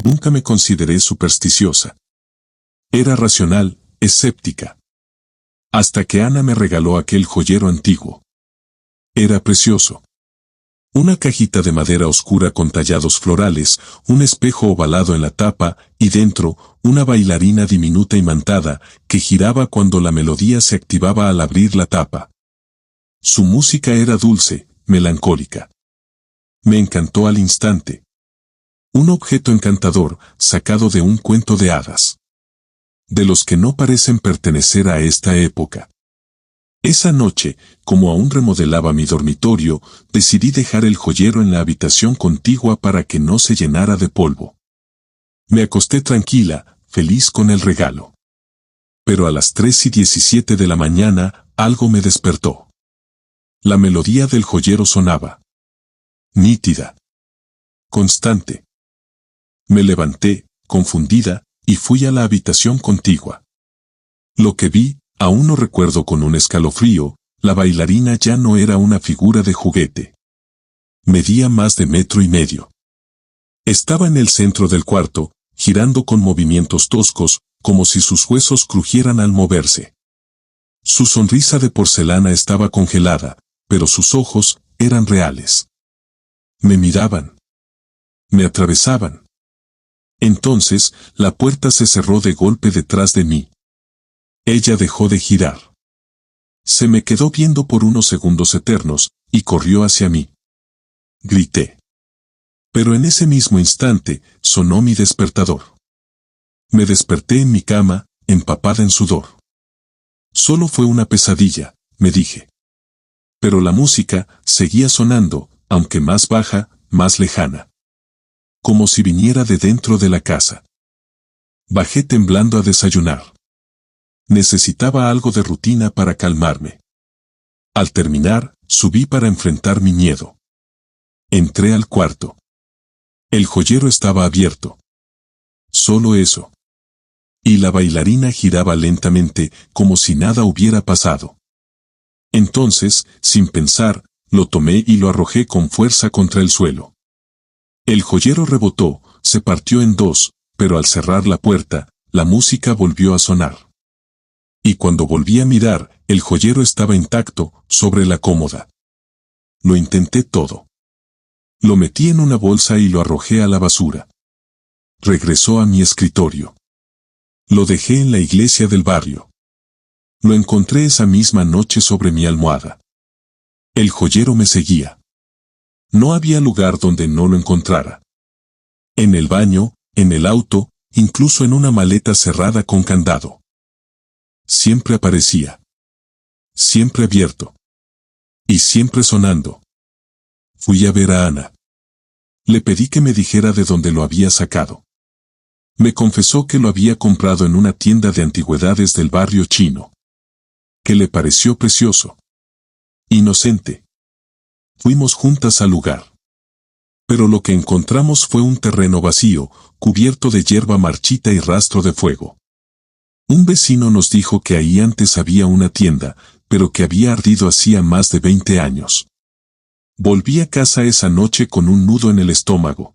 Nunca me consideré supersticiosa. Era racional, escéptica. Hasta que Ana me regaló aquel joyero antiguo. Era precioso. Una cajita de madera oscura con tallados florales, un espejo ovalado en la tapa, y dentro, una bailarina diminuta imantada, que giraba cuando la melodía se activaba al abrir la tapa. Su música era dulce, melancólica. Me encantó al instante. Un objeto encantador, sacado de un cuento de hadas. De los que no parecen pertenecer a esta época. Esa noche, como aún remodelaba mi dormitorio, decidí dejar el joyero en la habitación contigua para que no se llenara de polvo. Me acosté tranquila, feliz con el regalo. Pero a las 3:17 de la mañana, algo me despertó. La melodía del joyero sonaba. Nítida. Constante. Me levanté, confundida, y fui a la habitación contigua. Lo que vi, aún no recuerdo con un escalofrío, la bailarina ya no era una figura de juguete. Medía más de 1,5 metros. Estaba en el centro del cuarto, girando con movimientos toscos, como si sus huesos crujieran al moverse. Su sonrisa de porcelana estaba congelada, pero sus ojos eran reales. Me miraban. Me atravesaban. Entonces, la puerta se cerró de golpe detrás de mí. Ella dejó de girar. Se me quedó viendo por unos segundos eternos, y corrió hacia mí. Grité. Pero en ese mismo instante, sonó mi despertador. Me desperté en mi cama, empapada en sudor. Solo fue una pesadilla, me dije. Pero la música seguía sonando, aunque más baja, más lejana. Como si viniera de dentro de la casa. Bajé temblando a desayunar. Necesitaba algo de rutina para calmarme. Al terminar, subí para enfrentar mi miedo. Entré al cuarto. El joyero estaba abierto. Solo eso. Y la bailarina giraba lentamente, como si nada hubiera pasado. Entonces, sin pensar, lo tomé y lo arrojé con fuerza contra el suelo. El joyero rebotó, se partió en dos, pero al cerrar la puerta, la música volvió a sonar. Y cuando volví a mirar, el joyero estaba intacto, sobre la cómoda. Lo intenté todo. Lo metí en una bolsa y lo arrojé a la basura. Regresó a mi escritorio. Lo dejé en la iglesia del barrio. Lo encontré esa misma noche sobre mi almohada. El joyero me seguía. No había lugar donde no lo encontrara. En el baño, en el auto, incluso en una maleta cerrada con candado. Siempre aparecía. Siempre abierto. Y siempre sonando. Fui a ver a Ana. Le pedí que me dijera de dónde lo había sacado. Me confesó que lo había comprado en una tienda de antigüedades del barrio chino. Que le pareció precioso. Inocente. Fuimos juntas al lugar. Pero lo que encontramos fue un terreno vacío, cubierto de hierba marchita y rastro de fuego. Un vecino nos dijo que ahí antes había una tienda, pero que había ardido hacía más de 20 años. Volví a casa esa noche con un nudo en el estómago.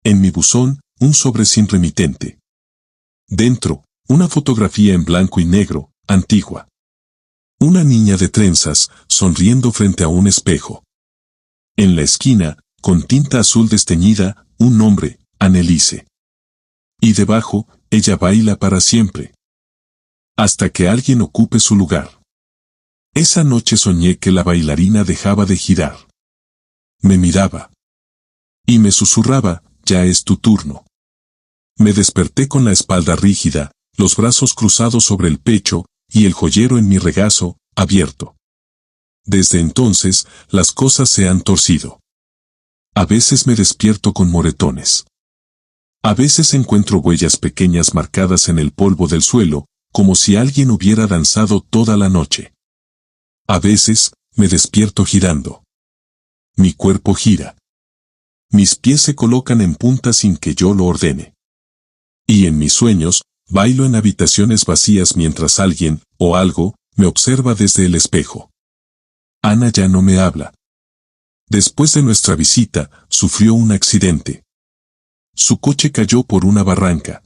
En mi buzón, un sobre sin remitente. Dentro, una fotografía en blanco y negro, antigua. Una niña de trenzas, sonriendo frente a un espejo. En la esquina, con tinta azul desteñida, un nombre, Anneliese. Y debajo, ella baila para siempre. Hasta que alguien ocupe su lugar. Esa noche soñé que la bailarina dejaba de girar. Me miraba. Y me susurraba, ya es tu turno. Me desperté con la espalda rígida, los brazos cruzados sobre el pecho, y el joyero en mi regazo, abierto. Desde entonces, las cosas se han torcido. A veces me despierto con moretones. A veces encuentro huellas pequeñas marcadas en el polvo del suelo, como si alguien hubiera danzado toda la noche. A veces, me despierto girando. Mi cuerpo gira. Mis pies se colocan en punta sin que yo lo ordene. Y en mis sueños, bailo en habitaciones vacías mientras alguien, o algo, me observa desde el espejo. Ana ya no me habla. Después de nuestra visita, sufrió un accidente. Su coche cayó por una barranca.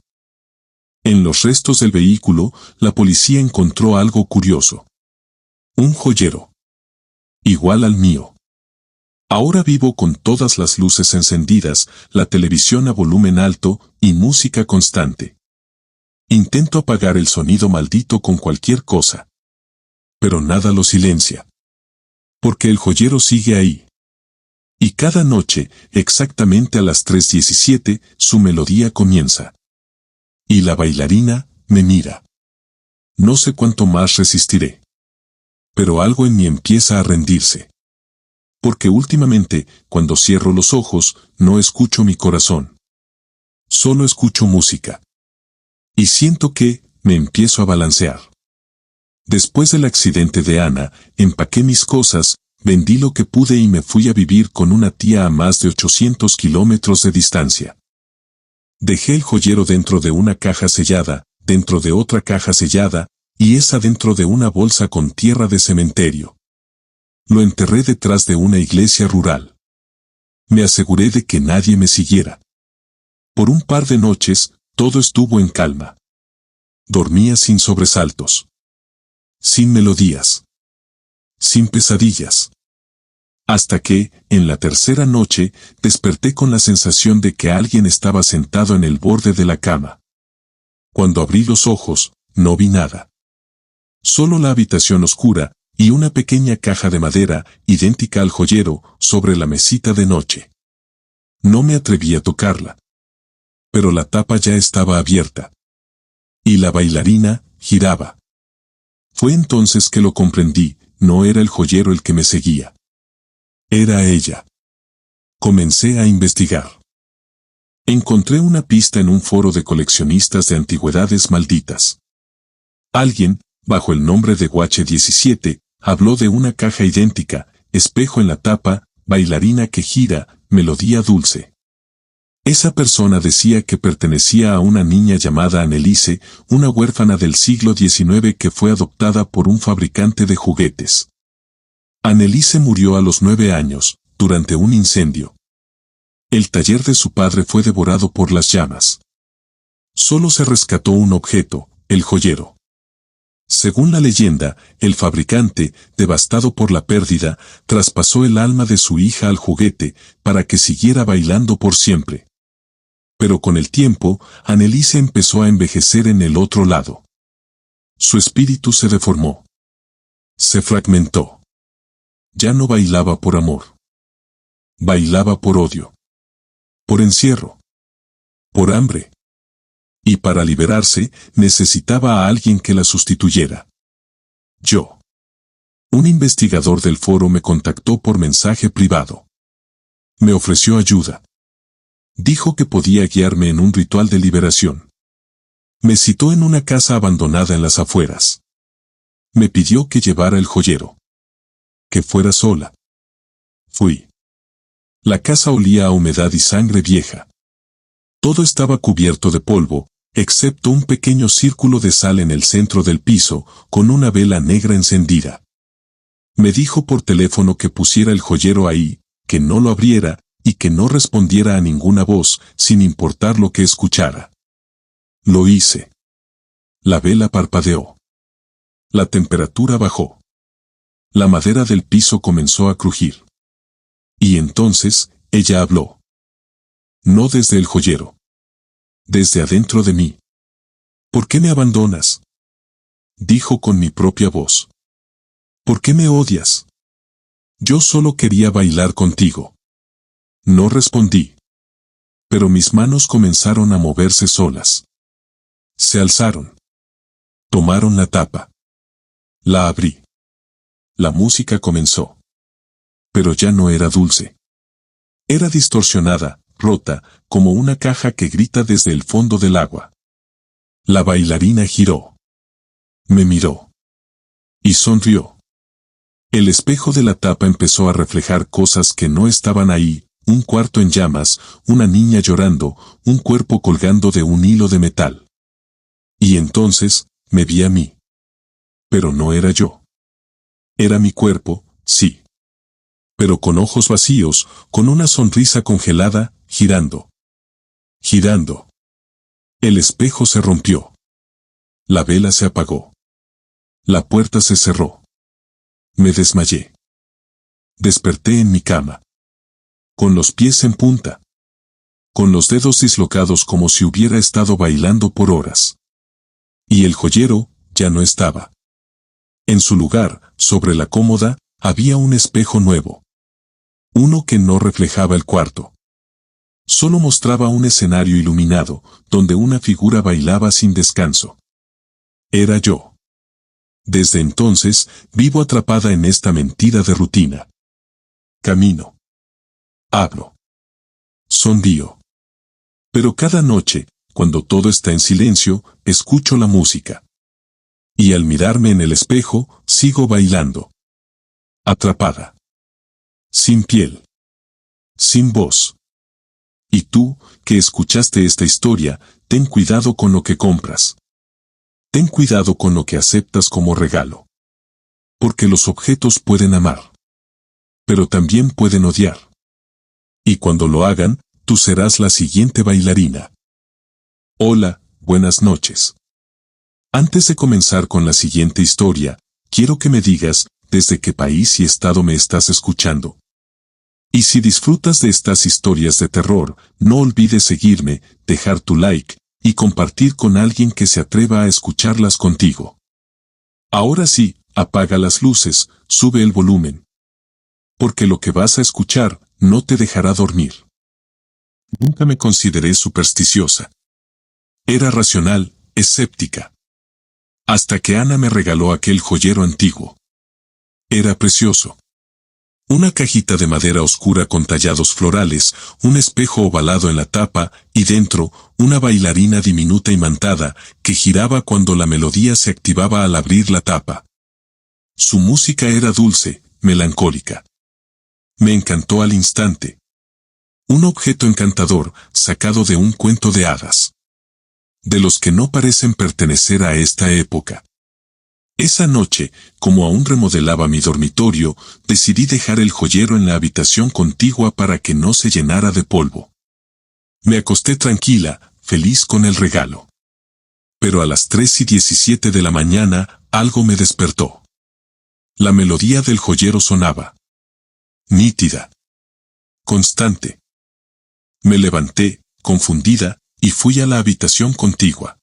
En los restos del vehículo, la policía encontró algo curioso. Un joyero. Igual al mío. Ahora vivo con todas las luces encendidas, la televisión a volumen alto y música constante. Intento apagar el sonido maldito con cualquier cosa. Pero nada lo silencia. Porque el joyero sigue ahí. Y cada noche, exactamente a las 3:17, su melodía comienza. Y la bailarina me mira. No sé cuánto más resistiré. Pero algo en mí empieza a rendirse. Porque últimamente, cuando cierro los ojos, no escucho mi corazón. Solo escucho música. Y siento que me empiezo a balancear. Después del accidente de Ana, empaqué mis cosas, vendí lo que pude y me fui a vivir con una tía a más de 800 kilómetros de distancia. Dejé el joyero dentro de una caja sellada, dentro de otra caja sellada, y esa dentro de una bolsa con tierra de cementerio. Lo enterré detrás de una iglesia rural. Me aseguré de que nadie me siguiera. Por un par de noches, todo estuvo en calma. Dormía sin sobresaltos. Sin melodías. Sin pesadillas. Hasta que, en la tercera noche, desperté con la sensación de que alguien estaba sentado en el borde de la cama. Cuando abrí los ojos, no vi nada. Solo la habitación oscura, y una pequeña caja de madera, idéntica al joyero, sobre la mesita de noche. No me atreví a tocarla. Pero la tapa ya estaba abierta. Y la bailarina giraba. Fue entonces que lo comprendí, no era el joyero el que me seguía. Era ella. Comencé a investigar. Encontré una pista en un foro de coleccionistas de antigüedades malditas. Alguien, bajo el nombre de Guache 17, habló de una caja idéntica, espejo en la tapa, bailarina que gira, melodía dulce. Esa persona decía que pertenecía a una niña llamada Anneliese, una huérfana del siglo XIX que fue adoptada por un fabricante de juguetes. Anneliese murió a los 9 años, durante un incendio. El taller de su padre fue devorado por las llamas. Solo se rescató un objeto, el joyero. Según la leyenda, el fabricante, devastado por la pérdida, traspasó el alma de su hija al juguete, para que siguiera bailando por siempre. Pero con el tiempo, Anneliese empezó a envejecer en el otro lado. Su espíritu se deformó. Se fragmentó. Ya no bailaba por amor. Bailaba por odio. Por encierro. Por hambre. Y para liberarse, necesitaba a alguien que la sustituyera. Yo. Un investigador del foro me contactó por mensaje privado. Me ofreció ayuda. Dijo que podía guiarme en un ritual de liberación. Me citó en una casa abandonada en las afueras. Me pidió que llevara el joyero. Que fuera sola. Fui. La casa olía a humedad y sangre vieja. Todo estaba cubierto de polvo, excepto un pequeño círculo de sal en el centro del piso, con una vela negra encendida. Me dijo por teléfono que pusiera el joyero ahí, que no lo abriera, y que no respondiera a ninguna voz, sin importar lo que escuchara. Lo hice. La vela parpadeó. La temperatura bajó. La madera del piso comenzó a crujir. Y entonces, ella habló. No desde el joyero. Desde adentro de mí. ¿Por qué me abandonas? Dijo con mi propia voz. ¿Por qué me odias? Yo solo quería bailar contigo. No respondí. Pero mis manos comenzaron a moverse solas. Se alzaron. Tomaron la tapa. La abrí. La música comenzó. Pero ya no era dulce. Era distorsionada, rota, como una caja que grita desde el fondo del agua. La bailarina giró. Me miró. Y sonrió. El espejo de la tapa empezó a reflejar cosas que no estaban ahí, un cuarto en llamas, una niña llorando, un cuerpo colgando de un hilo de metal. Y entonces, me vi a mí. Pero no era yo. Era mi cuerpo, sí. Pero con ojos vacíos, con una sonrisa congelada, girando. Girando. El espejo se rompió. La vela se apagó. La puerta se cerró. Me desmayé. Desperté en mi cama. Con los pies en punta. Con los dedos dislocados como si hubiera estado bailando por horas. Y el joyero ya no estaba. En su lugar, sobre la cómoda, había un espejo nuevo. Uno que no reflejaba el cuarto. Solo mostraba un escenario iluminado, donde una figura bailaba sin descanso. Era yo. Desde entonces, vivo atrapada en esta mentira de rutina. Camino. Abro. Sonrío. Pero cada noche, cuando todo está en silencio, escucho la música. Y al mirarme en el espejo, sigo bailando. Atrapada. Sin piel. Sin voz. Y tú, que escuchaste esta historia, ten cuidado con lo que compras. Ten cuidado con lo que aceptas como regalo. Porque los objetos pueden amar. Pero también pueden odiar. Y cuando lo hagan, tú serás la siguiente bailarina. Hola, buenas noches. Antes de comenzar con la siguiente historia, quiero que me digas, desde qué país y estado me estás escuchando. Y si disfrutas de estas historias de terror, no olvides seguirme, dejar tu like, y compartir con alguien que se atreva a escucharlas contigo. Ahora sí, apaga las luces, sube el volumen. Porque lo que vas a escuchar, no te dejará dormir. Nunca me consideré supersticiosa. Era racional, escéptica. Hasta que Ana me regaló aquel joyero antiguo. Era precioso. Una cajita de madera oscura con tallados florales, un espejo ovalado en la tapa, y dentro, una bailarina diminuta imantada, que giraba cuando la melodía se activaba al abrir la tapa. Su música era dulce, melancólica. Me encantó al instante. Un objeto encantador, sacado de un cuento de hadas. De los que no parecen pertenecer a esta época. Esa noche, como aún remodelaba mi dormitorio, decidí dejar el joyero en la habitación contigua para que no se llenara de polvo. Me acosté tranquila, feliz con el regalo. Pero a las 3:17 de la mañana, algo me despertó. La melodía del joyero sonaba. Nítida. Constante. Me levanté, confundida, y fui a la habitación contigua.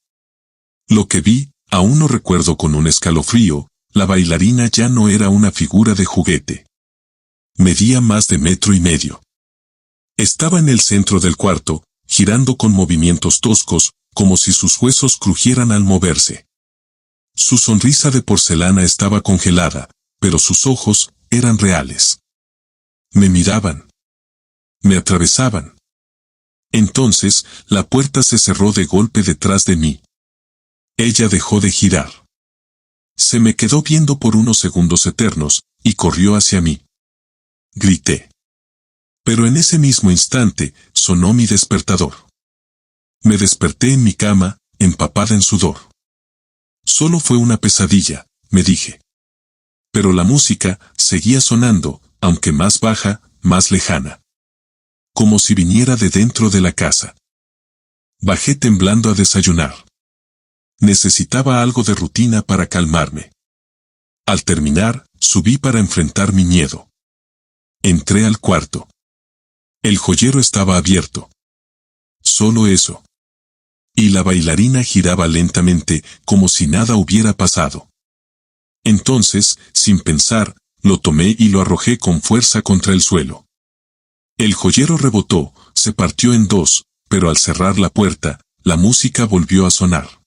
Lo que vi, aún no recuerdo con un escalofrío, la bailarina ya no era una figura de juguete. Medía más de 1,5 metros. Estaba en el centro del cuarto, girando con movimientos toscos, como si sus huesos crujieran al moverse. Su sonrisa de porcelana estaba congelada, pero sus ojos eran reales. Me miraban. Me atravesaban. Entonces, la puerta se cerró de golpe detrás de mí. Ella dejó de girar. Se me quedó viendo por unos segundos eternos, y corrió hacia mí. Grité. Pero en ese mismo instante, sonó mi despertador. Me desperté en mi cama, empapada en sudor. Solo fue una pesadilla, me dije. Pero la música seguía sonando, aunque más baja, más lejana. Como si viniera de dentro de la casa. Bajé temblando a desayunar. Necesitaba algo de rutina para calmarme. Al terminar, subí para enfrentar mi miedo. Entré al cuarto. El joyero estaba abierto. Solo eso. Y la bailarina giraba lentamente, como si nada hubiera pasado. Entonces, sin pensar, lo tomé y lo arrojé con fuerza contra el suelo. El joyero rebotó, se partió en dos, pero al cerrar la puerta, la música volvió a sonar.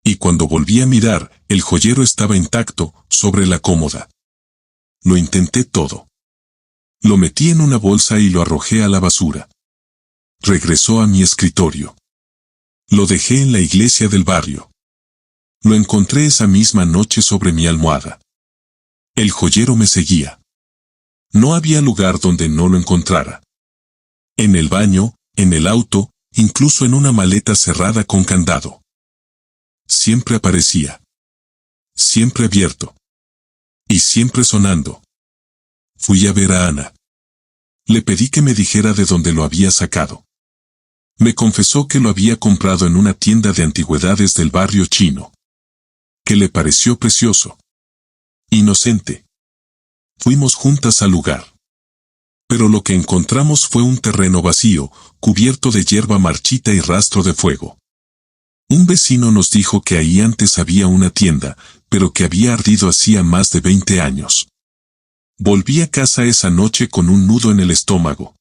Y cuando volví a mirar, el joyero estaba intacto, sobre la cómoda. Lo intenté todo. Lo metí en una bolsa y lo arrojé a la basura. Regresó a mi escritorio. Lo dejé en la iglesia del barrio. Lo encontré esa misma noche sobre mi almohada. El joyero me seguía. No había lugar donde no lo encontrara. En el baño, en el auto, incluso en una maleta cerrada con candado. Siempre aparecía. Siempre abierto. Y siempre sonando. Fui a ver a Ana. Le pedí que me dijera de dónde lo había sacado. Me confesó que lo había comprado en una tienda de antigüedades del barrio chino. Que le pareció precioso. Inocente. Fuimos juntas al lugar. Pero lo que encontramos fue un terreno vacío, cubierto de hierba marchita y rastro de fuego. Un vecino nos dijo que ahí antes había una tienda, pero que había ardido hacía más de 20 años. Volví a casa esa noche con un nudo en el estómago.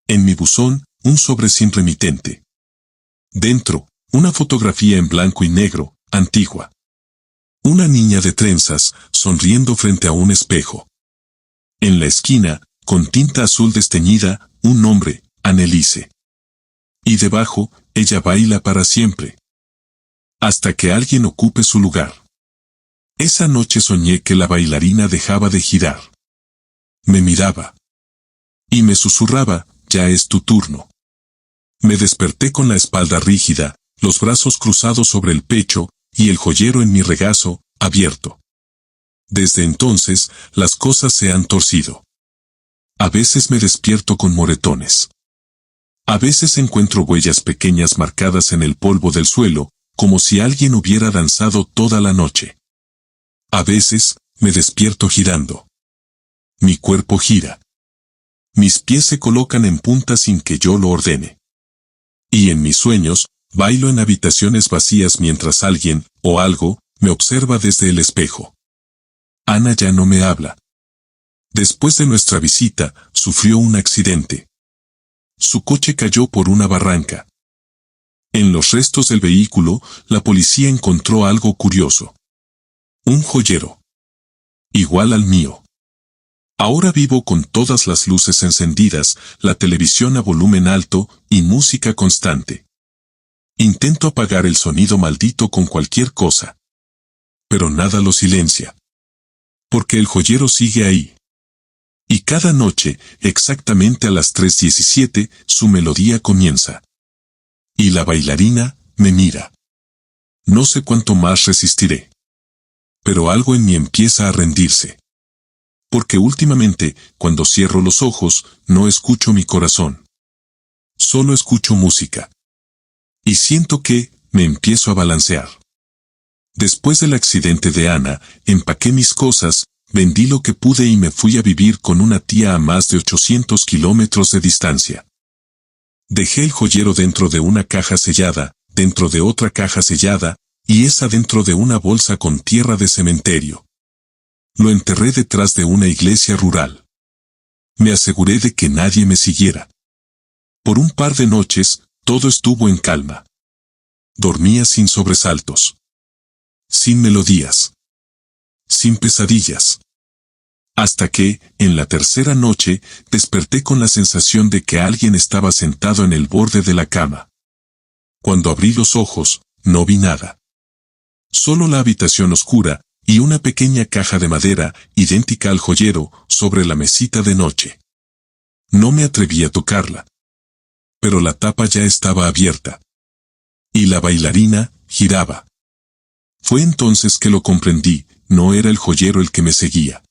En mi buzón, un sobre sin remitente. Dentro, una fotografía en blanco y negro, antigua. Una niña de trenzas, sonriendo frente a un espejo. En la esquina, con tinta azul desteñida, un nombre, Anneliese. Y debajo, ella baila para siempre. Hasta que alguien ocupe su lugar. Esa noche soñé que la bailarina dejaba de girar. Me miraba. Y me susurraba, ya es tu turno. Me desperté con la espalda rígida, los brazos cruzados sobre el pecho, y el joyero en mi regazo, abierto. Desde entonces, las cosas se han torcido. A veces me despierto con moretones. A veces encuentro huellas pequeñas marcadas en el polvo del suelo, como si alguien hubiera danzado toda la noche. A veces, me despierto girando. Mi cuerpo gira. Mis pies se colocan en punta sin que yo lo ordene. Y en mis sueños, bailo en habitaciones vacías mientras alguien, o algo, me observa desde el espejo. Ana ya no me habla. Después de nuestra visita, sufrió un accidente. Su coche cayó por una barranca. En los restos del vehículo, la policía encontró algo curioso. Un joyero. Igual al mío. Ahora vivo con todas las luces encendidas, la televisión a volumen alto y música constante. Intento apagar el sonido maldito con cualquier cosa. Pero nada lo silencia. Porque el joyero sigue ahí. Y cada noche, exactamente a las 3:17, su melodía comienza. Y la bailarina me mira. No sé cuánto más resistiré. Pero algo en mí empieza a rendirse. Porque últimamente, cuando cierro los ojos, no escucho mi corazón. Solo escucho música. Y siento que, me empiezo a balancear. Después del accidente de Ana, empaqué mis cosas, vendí lo que pude y me fui a vivir con una tía a más de 800 kilómetros de distancia. Dejé el joyero dentro de una caja sellada, dentro de otra caja sellada, y esa dentro de una bolsa con tierra de cementerio. Lo enterré detrás de una iglesia rural. Me aseguré de que nadie me siguiera. Por un par de noches, todo estuvo en calma. Dormía sin sobresaltos. Sin melodías. Sin pesadillas. Hasta que, en la tercera noche, desperté con la sensación de que alguien estaba sentado en el borde de la cama. Cuando abrí los ojos, no vi nada. Solo la habitación oscura, y una pequeña caja de madera, idéntica al joyero, sobre la mesita de noche. No me atreví a tocarla. Pero la tapa ya estaba abierta. Y la bailarina, giraba. Fue entonces que lo comprendí, no era el joyero el que me seguía.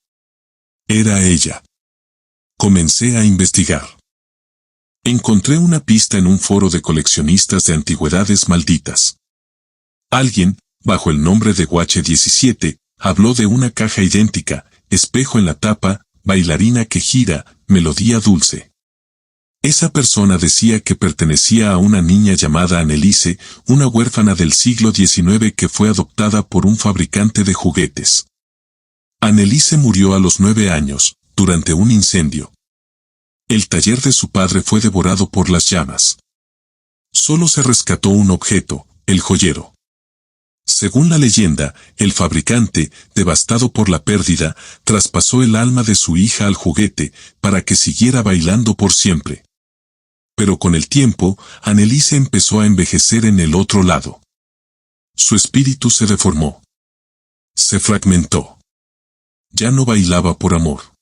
Era ella. Comencé a investigar. Encontré una pista en un foro de coleccionistas de antigüedades malditas. Alguien, bajo el nombre de Guache 17, habló de una caja idéntica, espejo en la tapa, bailarina que gira, melodía dulce. Esa persona decía que pertenecía a una niña llamada Anneliese, una huérfana del siglo XIX que fue adoptada por un fabricante de juguetes. Anneliese murió a los 9 años, durante un incendio. El taller de su padre fue devorado por las llamas. Solo se rescató un objeto, el joyero. Según la leyenda, el fabricante, devastado por la pérdida, traspasó el alma de su hija al juguete, para que siguiera bailando por siempre. Pero con el tiempo, Anneliese empezó a envejecer en el otro lado. Su espíritu se deformó. Se fragmentó. Ya no bailaba por amor.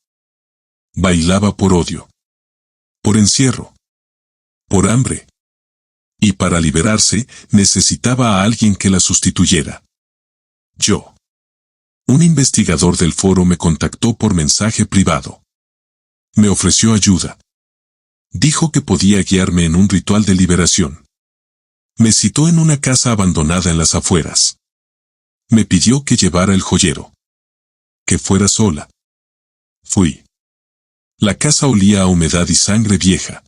Bailaba por odio. Por encierro. Por hambre. Y para liberarse, necesitaba a alguien que la sustituyera. Yo. Un investigador del foro me contactó por mensaje privado. Me ofreció ayuda. Dijo que podía guiarme en un ritual de liberación. Me citó en una casa abandonada en las afueras. Me pidió que llevara el joyero. Que fuera sola. Fui. La casa olía a humedad y sangre vieja.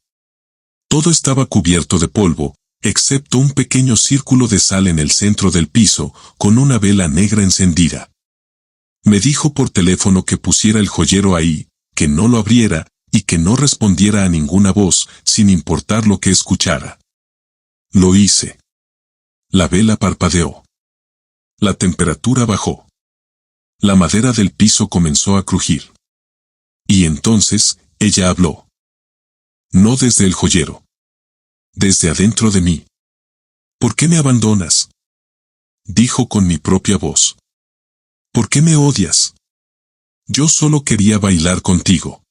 Todo estaba cubierto de polvo, excepto un pequeño círculo de sal en el centro del piso, con una vela negra encendida. Me dijo por teléfono que pusiera el joyero ahí, que no lo abriera, y que no respondiera a ninguna voz, sin importar lo que escuchara. Lo hice. La vela parpadeó. La temperatura bajó. La madera del piso comenzó a crujir. Y entonces, ella habló. No desde el joyero. Desde adentro de mí. ¿Por qué me abandonas? Dijo con mi propia voz. ¿Por qué me odias? Yo solo quería bailar contigo.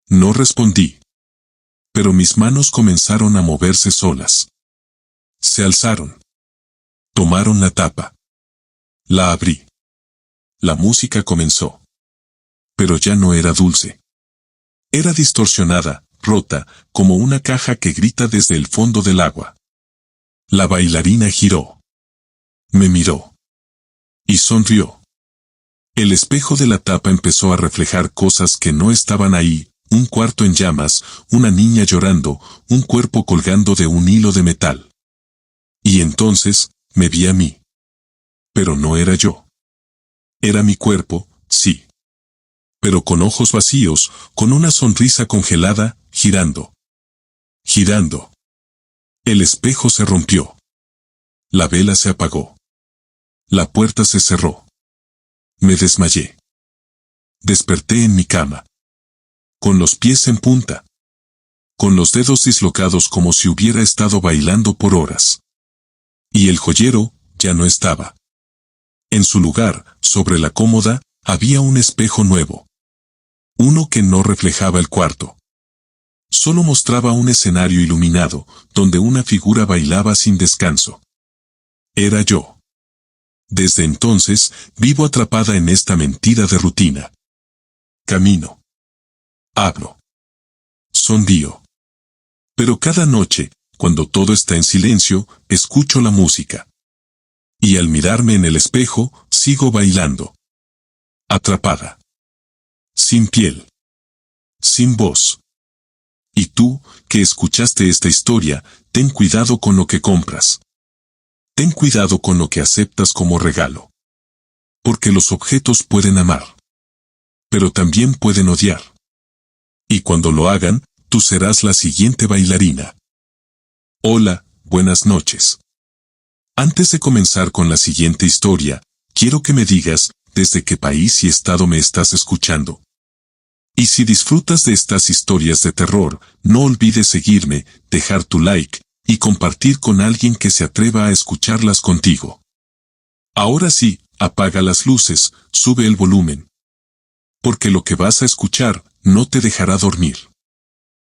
No respondí. Pero mis manos comenzaron a moverse solas. Se alzaron. Tomaron la tapa. La abrí. La música comenzó. Pero ya no era dulce. Era distorsionada, rota, como una caja que grita desde el fondo del agua. La bailarina giró. Me miró. Y sonrió. El espejo de la tapa empezó a reflejar cosas que no estaban ahí, un cuarto en llamas, una niña llorando, un cuerpo colgando de un hilo de metal. Y entonces, me vi a mí. Pero no era yo. Era mi cuerpo, sí. Pero con ojos vacíos, con una sonrisa congelada, girando. Girando. El espejo se rompió. La vela se apagó. La puerta se cerró. Me desmayé. Desperté en mi cama. Con los pies en punta. Con los dedos dislocados como si hubiera estado bailando por horas. Y el joyero, ya no estaba. En su lugar, sobre la cómoda, había un espejo nuevo. Uno que no reflejaba el cuarto. Solo mostraba un escenario iluminado, donde una figura bailaba sin descanso. Era yo. Desde entonces, vivo atrapada en esta mentira de rutina. Camino. Hablo. Sonrío. Pero cada noche, cuando todo está en silencio, escucho la música. Y al mirarme en el espejo, sigo bailando. Atrapada. Sin piel. Sin voz. Y tú, que escuchaste esta historia, ten cuidado con lo que compras. Ten cuidado con lo que aceptas como regalo. Porque los objetos pueden amar. Pero también pueden odiar. Y cuando lo hagan, tú serás la siguiente bailarina. Hola, buenas noches. Antes de comenzar con la siguiente historia, quiero que me digas, desde qué país y estado me estás escuchando. Y si disfrutas de estas historias de terror, no olvides seguirme, dejar tu like, y compartir con alguien que se atreva a escucharlas contigo. Ahora sí, apaga las luces, sube el volumen. Porque lo que vas a escuchar, no te dejará dormir.